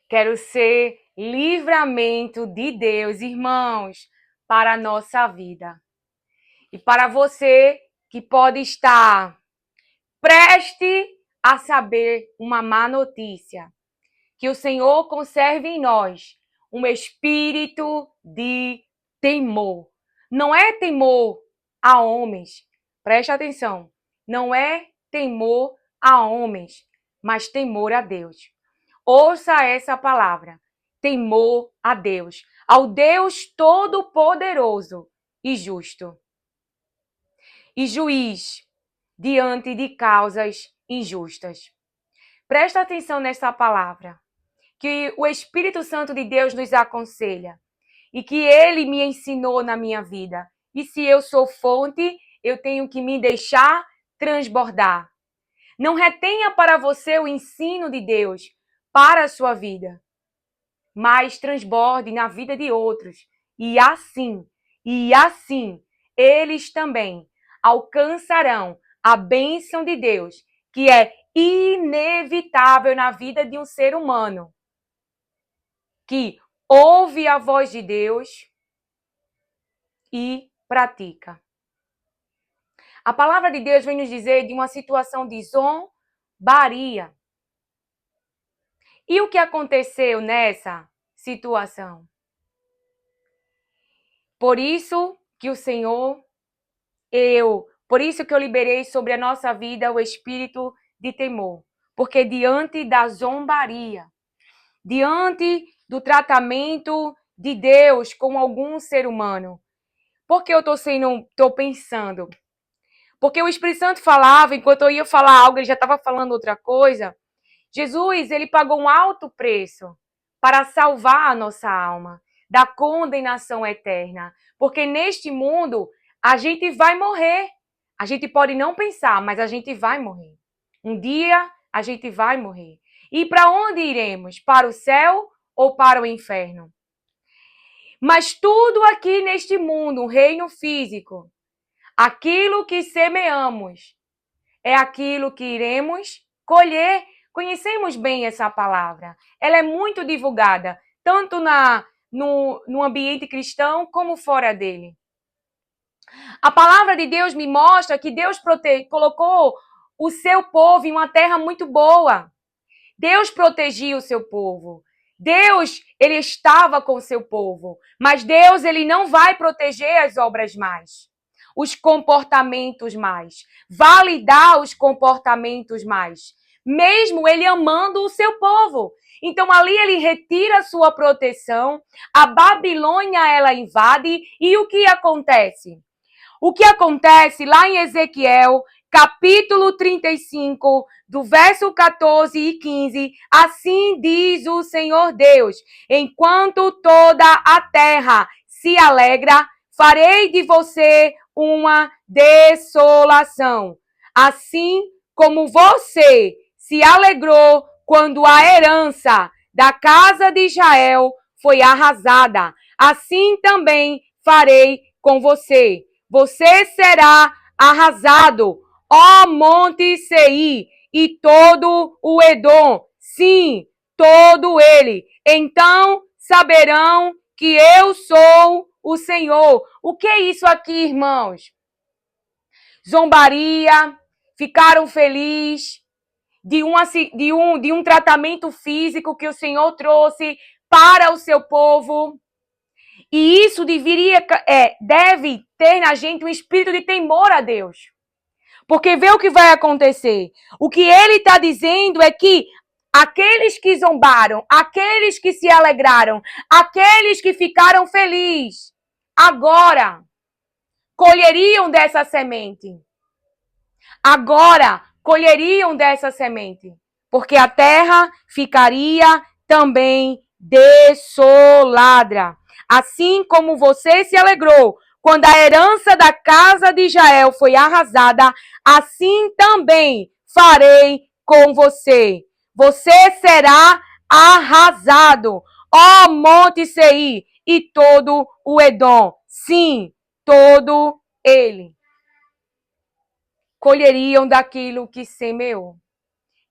Quero ser livramento de Deus, irmãos, para a nossa vida. E para você que pode estar preste a saber uma má notícia, que o Senhor conserve em nós um espírito de temor. Não é temor a homens, preste atenção, não é temor a homens, mas temor a Deus. Ouça essa palavra, temor a Deus, ao Deus Todo-Poderoso e Justo, e juiz diante de causas injustas. Presta atenção nessa palavra, que o Espírito Santo de Deus nos aconselha e que ele me ensinou na minha vida. E se eu sou fonte, eu tenho que me deixar transbordar. Não retenha para você o ensino de Deus para a sua vida, mas transborde na vida de outros. E assim, eles também alcançarão a bênção de Deus, que é inevitável na vida de um ser humano, que ouve a voz de Deus e pratica. A palavra de Deus vem nos dizer de uma situação de zombaria. E o que aconteceu nessa situação? Por isso que o Senhor, por isso que eu liberei sobre a nossa vida o espírito de temor. Porque diante da zombaria, diante do tratamento de Deus com algum ser humano, porque eu estou pensando? Porque o Espírito Santo falava, enquanto eu ia falar algo, ele já estava falando outra coisa. Jesus, ele pagou um alto preço para salvar a nossa alma da condenação eterna. Porque neste mundo, a gente vai morrer. A gente pode não pensar, mas a gente vai morrer. Um dia, a gente vai morrer. E para onde iremos? Para o céu ou para o inferno? Mas tudo aqui neste mundo, um reino físico, aquilo que semeamos é aquilo que iremos colher. Conhecemos bem essa palavra. Ela é muito divulgada, tanto no ambiente cristão como fora dele. A palavra de Deus me mostra que Deus colocou o seu povo em uma terra muito boa. Deus protegia o seu povo. Deus, ele estava com o seu povo. Mas Deus, ele não vai proteger as obras mais, os comportamentos mais, validar os comportamentos mais, mesmo ele amando o seu povo. Então ali ele retira a sua proteção, a Babilônia ela invade e o que acontece? O que acontece lá em Ezequiel, capítulo 35, do verso 14 e 15, assim diz o Senhor Deus: enquanto toda a terra se alegra, farei de você uma desolação. Assim como você se alegrou quando a herança da casa de Israel foi arrasada, assim também farei com você. Você será arrasado, ó Monte Seir, e todo o Edom, sim, todo ele. Então saberão que eu sou o Senhor. O que é isso aqui, irmãos? Zombaria, ficaram felizes de um tratamento físico que o Senhor trouxe para o seu povo. E isso deve ter na gente um espírito de temor a Deus. Porque vê o que vai acontecer. O que ele está dizendo é que aqueles que zombaram, aqueles que se alegraram, aqueles que ficaram felizes, agora colheriam dessa semente. Agora colheriam dessa semente. Porque a terra ficaria também desolada. Assim como você se alegrou quando a herança da casa de Israel foi arrasada, assim também farei com você. Você será arrasado, ó Monte Seir, e todo o Edom. Sim, todo ele. Colheriam daquilo que semeou.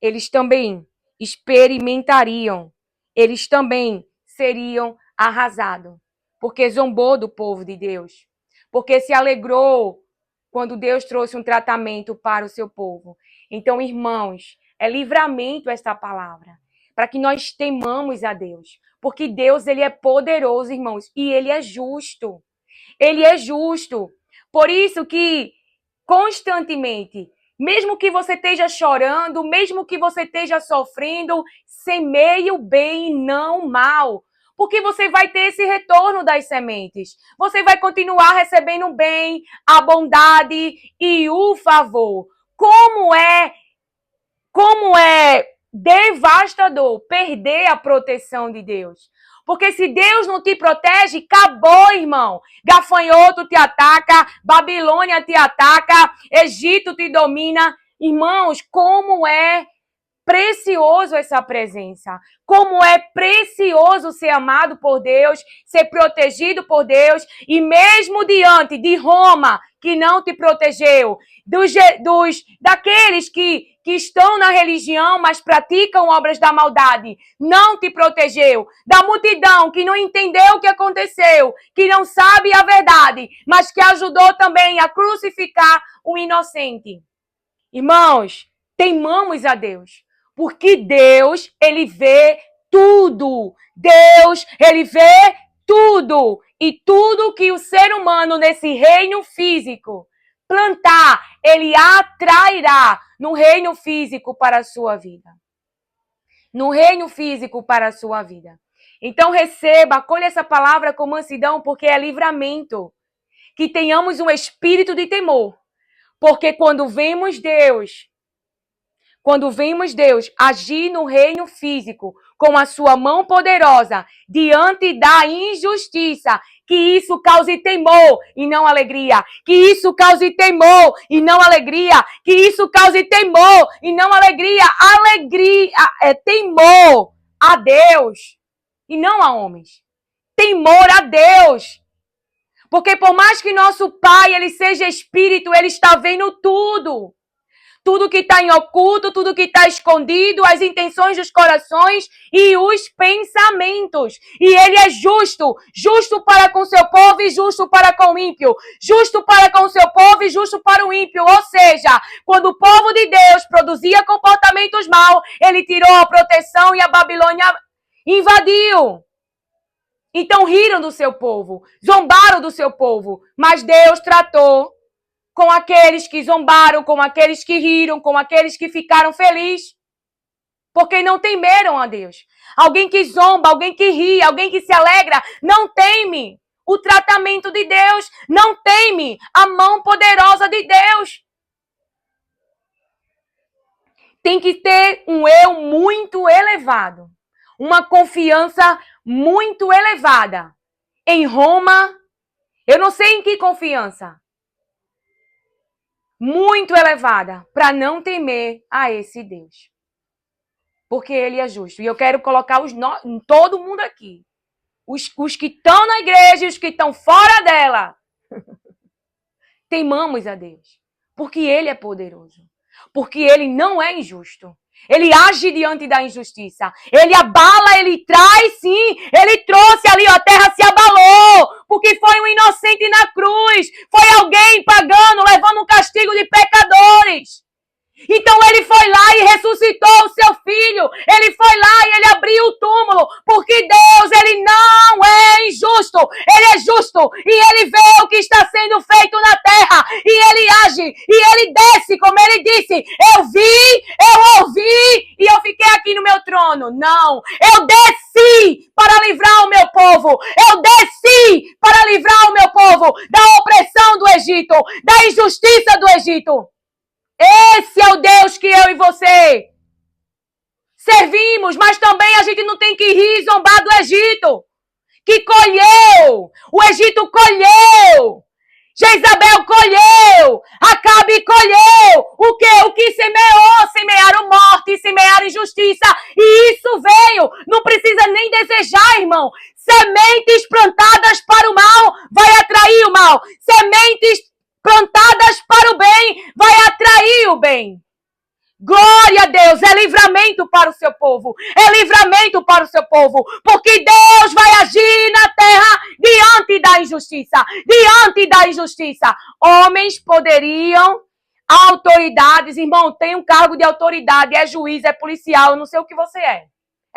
Eles também experimentariam eles também seriam arrasados, porque zombou do povo de Deus, porque se alegrou quando Deus trouxe um tratamento para o seu povo. Então, irmãos, é livramento esta palavra, para que nós temamos a Deus, porque Deus, ele é poderoso, irmãos, e ele é justo. Ele é justo. Por isso que, constantemente, mesmo que você esteja chorando, mesmo que você esteja sofrendo, semeie o bem e não o mal. Porque você vai ter esse retorno das sementes. Você vai continuar recebendo o bem, a bondade e o favor. Como é devastador perder a proteção de Deus. Porque se Deus não te protege, acabou, irmão. Gafanhoto te ataca, Babilônia te ataca, Egito te domina. Irmãos, como é precioso essa presença. Como é precioso ser amado por Deus, ser protegido por Deus, e mesmo diante de Roma, que não te protegeu, daqueles que estão na religião, mas praticam obras da maldade, não te protegeu, da multidão que não entendeu o que aconteceu, que não sabe a verdade, mas que ajudou também a crucificar o inocente. Irmãos, temamos a Deus. Porque Deus, ele vê tudo. Deus, ele vê tudo. E tudo que o ser humano nesse reino físico plantar, ele atrairá no reino físico para a sua vida. No reino físico para a sua vida. Então receba, acolha essa palavra com mansidão, porque é livramento. Que tenhamos um espírito de temor. Porque quando vemos Deus agir no reino físico com a sua mão poderosa diante da injustiça, que isso cause temor e não alegria. Que isso cause temor e não alegria. Que isso cause temor e não alegria. Alegria é temor a Deus e não a homens. Temor a Deus. Porque por mais que nosso Pai, ele seja espírito, ele está vendo tudo. Tudo que está em oculto, tudo que está escondido, as intenções dos corações e os pensamentos. E ele é justo, justo para com o seu povo e justo para com o ímpio. Justo para com o seu povo e justo para o ímpio. Ou seja, quando o povo de Deus produzia comportamentos maus, ele tirou a proteção e a Babilônia invadiu. Então riram do seu povo, zombaram do seu povo, mas Deus tratou com aqueles que zombaram, com aqueles que riram, com aqueles que ficaram felizes, porque não temeram a Deus. Alguém que zomba, alguém que ri, alguém que se alegra, não teme o tratamento de Deus, não teme a mão poderosa de Deus. Tem que ter um eu muito elevado, uma confiança muito elevada. Em Roma, eu não sei em que confiança, muito elevada, para não temer a esse Deus. Porque ele é justo. E eu quero colocar todo mundo aqui. Os que estão na igreja e os que estão fora dela. Temamos a Deus. Porque ele é poderoso. Porque ele não é injusto. Ele age diante da injustiça. Ele abala, ele traz, sim. Ele trouxe ali, a terra se abalou. Porque foi um inocente na cruz. Foi alguém pagando, levando um castigo de pecadores. Então ele foi lá e ressuscitou o seu filho. Ele foi lá e ele abriu o túmulo. Porque Deus, ele não é injusto. Ele é justo. E ele vê o que está sendo feito na terra. E ele age. E ele desce, como ele disse. Eu vi, eu ouvi e eu fiquei aqui no meu trono. Não. Eu desci para livrar o meu povo. Eu desci para livrar o meu povo da opressão do Egito. Da injustiça do Egito. Esse é o Deus que eu e você servimos, mas também a gente não tem que rir e zombar do Egito, que colheu, o Egito colheu, Jezabel colheu, Acabe colheu, o quê? O que semeou? Semearam morte, semearam injustiça, e isso veio, não precisa nem desejar, irmão. Sementes plantadas para o mal vai atrair o mal, sementes plantadas para o bem, vai atrair o bem. Glória a Deus, é livramento para o seu povo. É livramento para o seu povo. Porque Deus vai agir na terra diante da injustiça. Diante da injustiça. Homens poderiam, autoridades, irmão, tem um cargo de autoridade, é juiz, é policial, eu não sei o que você é.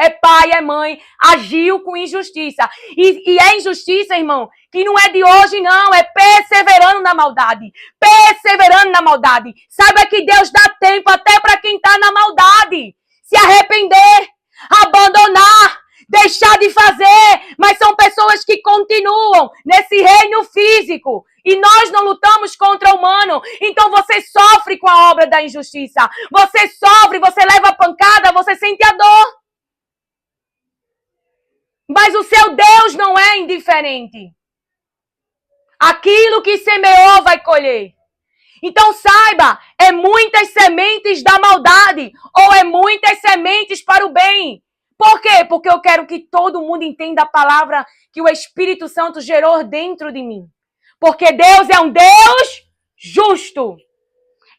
É pai, é mãe, agiu com injustiça. E é injustiça, irmão, que não é de hoje, não. É perseverando na maldade. Perseverando na maldade. Saiba que Deus dá tempo até para quem está na maldade. Se arrepender, abandonar, deixar de fazer. Mas são pessoas que continuam nesse reino físico. E nós não lutamos contra o humano. Então você sofre com a obra da injustiça. Você sofre, você leva a pancada, você sente a dor. Mas o seu Deus não é indiferente. Aquilo que semeou vai colher. Então saiba, é muitas sementes da maldade ou é muitas sementes para o bem. Por quê? Porque eu quero que todo mundo entenda a palavra que o Espírito Santo gerou dentro de mim. Porque Deus é um Deus justo.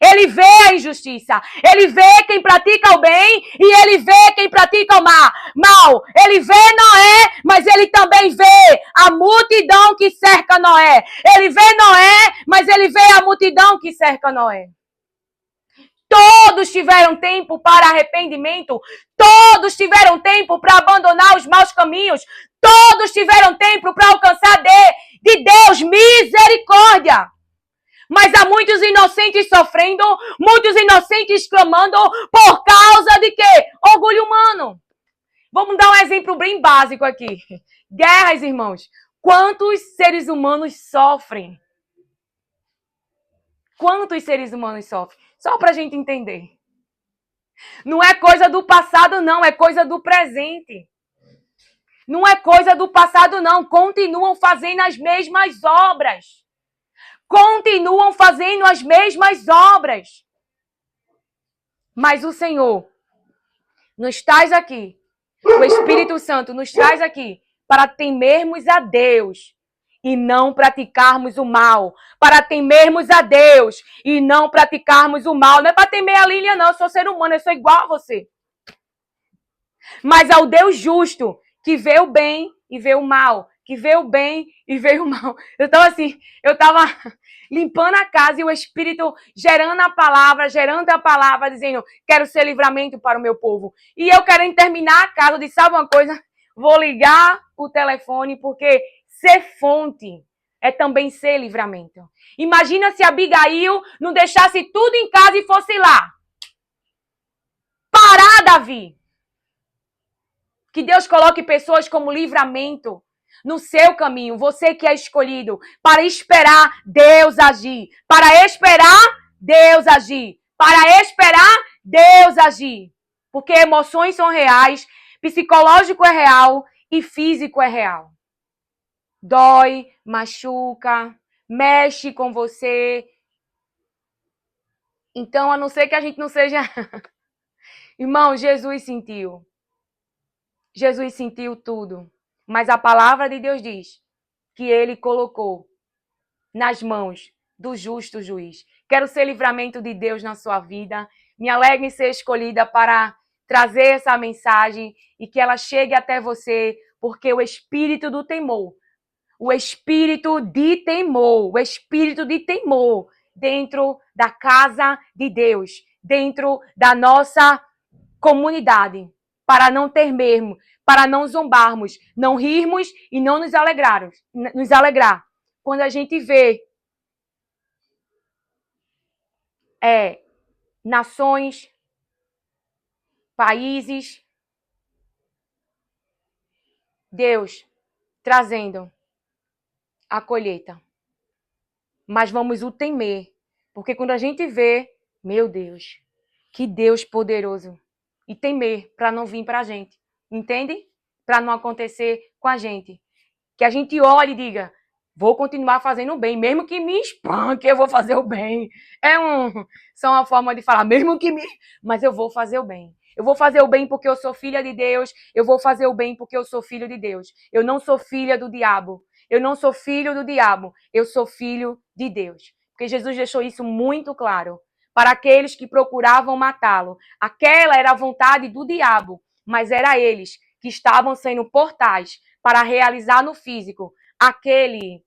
Ele vê a injustiça. Ele vê quem pratica o bem e ele vê quem pratica o mal. Ele vê Noé, mas ele também vê a multidão que cerca Noé. Ele vê Noé, mas ele vê a multidão que cerca Noé. Todos tiveram tempo para arrependimento. Todos tiveram tempo para abandonar os maus caminhos. Todos tiveram tempo para alcançar de Deus misericórdia. Mas há muitos inocentes sofrendo, muitos inocentes clamando por causa de quê? Orgulho humano. Vamos dar um exemplo bem básico aqui. Guerras, irmãos. Quantos seres humanos sofrem? Quantos seres humanos sofrem? Só para a gente entender. Não é coisa do passado, não. É coisa do presente. Não é coisa do passado, não. Continuam fazendo as mesmas obras. Continuam fazendo as mesmas obras. Mas o Senhor nos traz aqui, o Espírito Santo nos traz aqui para temermos a Deus e não praticarmos o mal. Para temermos a Deus e não praticarmos o mal. Não é para temer a Lília, não. Eu sou ser humano, eu sou igual a você. Mas ao Deus justo, que vê o bem e vê o mal. Que vê o bem e vê o mal. Eu estava limpando a casa e o Espírito gerando a palavra, dizendo, quero ser livramento para o meu povo. E eu querendo terminar a casa, eu disse, sabe uma coisa? Vou ligar o telefone, porque ser fonte é também ser livramento. Imagina se Abigail não deixasse tudo em casa e fosse lá. Parar, Davi. Que Deus coloque pessoas como livramento no seu caminho, você que é escolhido, para esperar Deus agir. Para esperar Deus agir. Para esperar Deus agir. Porque emoções são reais, psicológico é real e físico é real. Dói, machuca, mexe com você. Então, a não ser que a gente não seja... Irmão, Jesus sentiu. Jesus sentiu tudo. Mas a palavra de Deus diz que ele colocou nas mãos do justo juiz. Quero ser livramento de Deus na sua vida. Me alegro em ser escolhida para trazer essa mensagem e que ela chegue até você, porque o espírito do temor, o espírito de temor dentro da casa de Deus, dentro da nossa comunidade, para não temermos, para não zombarmos, não rirmos e não nos alegrar. Quando a gente vê nações, países, Deus trazendo a colheita. Mas vamos o temer, porque quando a gente vê, meu Deus, que Deus poderoso, e temer para não vir para a gente, entende? Para não acontecer com a gente. Que a gente olhe e diga, vou continuar fazendo o bem, mesmo que me espanque, eu vou fazer o bem. Só uma forma de falar, mas eu vou fazer o bem. Eu vou fazer o bem porque eu sou filha de Deus, eu vou fazer o bem porque eu sou filho de Deus. Eu não sou filha do diabo, eu não sou filho do diabo, eu sou filho de Deus. Porque Jesus deixou isso muito claro. para aqueles que procuravam matá-lo. Aquela era a vontade do diabo, mas era eles que estavam sendo portais para realizar no físico aquele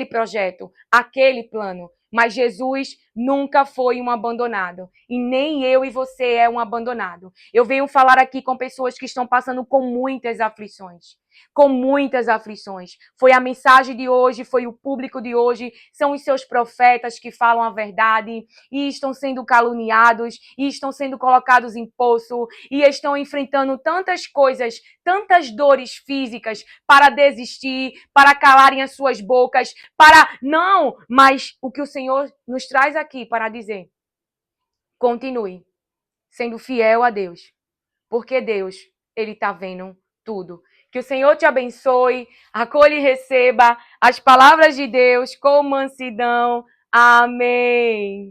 projeto, aquele plano. Mas Jesus nunca foi um abandonado. E nem eu e você é um abandonado. Eu venho falar aqui com pessoas que estão passando com muitas aflições. Com muitas aflições. Foi a mensagem de hoje, foi o público de hoje, são os seus profetas que falam a verdade e estão sendo caluniados e estão sendo colocados em poço e estão enfrentando tantas coisas, tantas dores físicas para desistir, para calarem as suas bocas, para não, mas o que o Senhor nos traz aqui para dizer: continue sendo fiel a Deus, porque Deus, Ele está vendo tudo. Que o Senhor te abençoe, acolha e receba as palavras de Deus com mansidão. Amém.